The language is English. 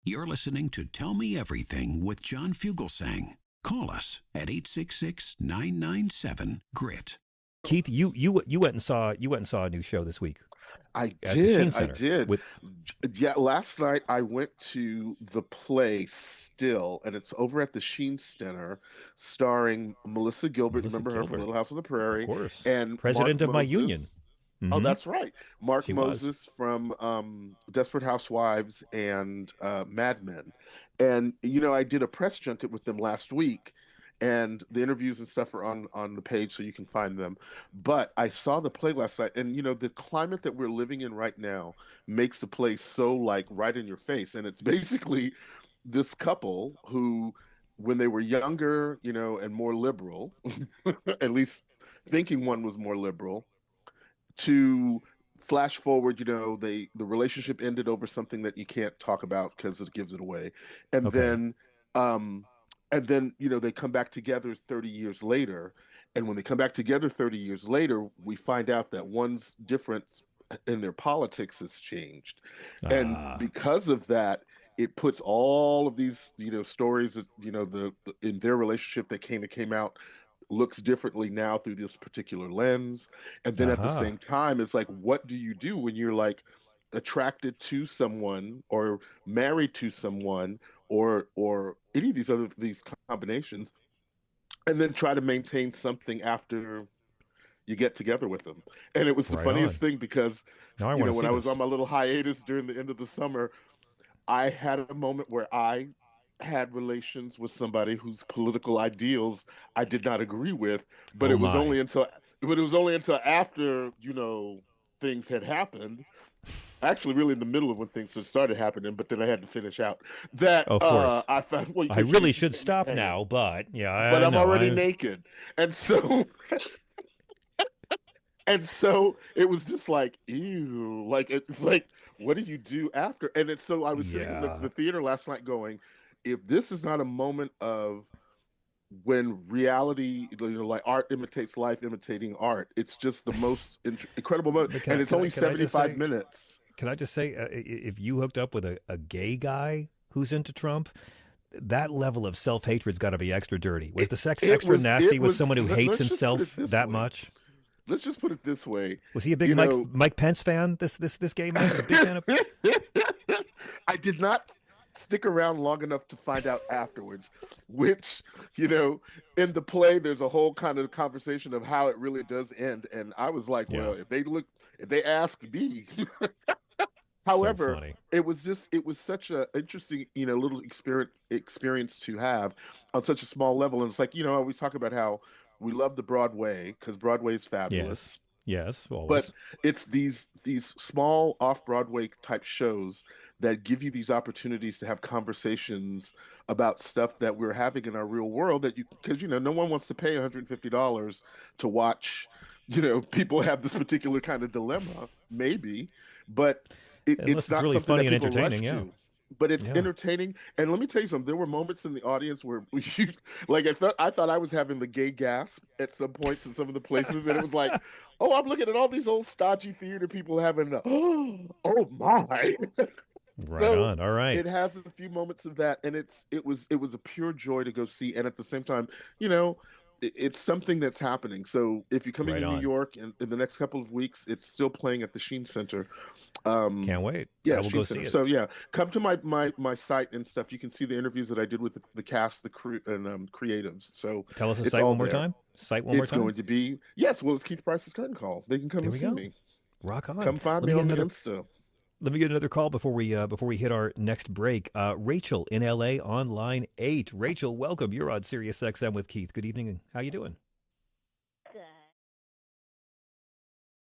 You're listening to Tell Me Everything with John Fugelsang. Call us at 866-997-GRIT. Keith, you went and saw a new show this week I at the Sheen did. I Center did. with Yeah, last night I went to the play Still, and it's over at the Sheen Center, starring Melissa Gilbert. Melissa Remember her from Gilbert, Little House on the of Prairie, course, and Mark president of my union. Moses. Oh, Hmm. that's right. Mark She was. Moses from Desperate Housewives and Mad Men. And I did a press junket with them last week, and the interviews and stuff are on the page so you can find them. But I saw the play last night, and the climate that we're living in right now makes the play so like right in your face. And it's basically this couple who, when they were younger, and more liberal, at least thinking one was more liberal, to flash forward, the relationship ended over something that you can't talk about because it gives it away. And Okay. then um they come back together 30 years later. And when they come back together 30 years later, we find out that one's difference in their politics has changed. And Ah, because of that, it puts all of these, stories that, in their relationship that came out looks differently now through this particular lens. And then at the aha. same time, it's like, what do you do when you're like attracted to someone or married to someone or any of these combinations, and then try to maintain something after you get together with them? And it was the Right funniest on. thing because Now I want to when see I was this. on my little hiatus during the end of the summer, I had a moment where I had relations with somebody whose political ideals I did not agree with, but Oh it was my. only until after, things had happened, actually really in the middle of when things had started happening, but then I had to finish out that Of course. I found, well, I because really you should can't be stop hanging, now, but yeah, but I I'm know. already I naked. And so it was just like, ew, like it's like, what do you do after? And it's so I was sitting in yeah. the theater last night going, if this is not a moment of when reality, like art imitates life, imitating art, it's just the most incredible moment. But And it's only can I just 75 say minutes. if you hooked up with a gay guy who's into Trump, that level of self hatred's got to be extra dirty. Was It the sex it extra was nasty it with was someone who hates let's just put it himself this that way. much? Let's just put it this way. Was he a big You know, Mike Pence fan? This gay man, a big fan of. I did not stick around long enough to find out afterwards, which, you know, in the play, there's a whole kind of conversation of how it really does end. And I was like, Yeah, well, if they ask me, so however, funny. it was such a interesting, little experience to have on such a small level. And it's like, I always talk about how we love the Broadway because Broadway is Yes, fabulous, yes, but always. it's these small off Broadway type shows that give you these opportunities to have conversations about stuff that we're having in our real world, that you because no one wants to pay $150 to watch, people have this particular kind of dilemma, maybe, but it's Unless it's not really something funny that and people rush entertaining. Yeah, to. But it's yeah. entertaining, and let me tell you something. There were moments in the audience where like, I thought I was having the gay gasp at some points in some of the places, and it was like, oh, I'm looking at all these old stodgy theater people having the, oh my. Right So on. All right. it has a few moments of that, and it was a pure joy to go see, and at the same time, you know, it's something that's happening. So if you're coming Right to New on. York in the next couple of weeks, it's still playing at the Sheen Center. Can't wait. I Yeah, will Sheen go see Center. it. So yeah, come to my site and stuff. You can see the interviews that I did with the cast, the crew, and creatives. So Tell us the it's site all one more there. time. Site one more It's time. going to be, yes. Well, it's Keith Price's curtain call. They can come There and we see go. me. Rock on. Come find Let me me get on the another. Insta. Let me get another call before we hit our next break. Rachel in LA on line 8. Rachel, welcome. You're on Sirius XM with Keith. Good evening. How you doing?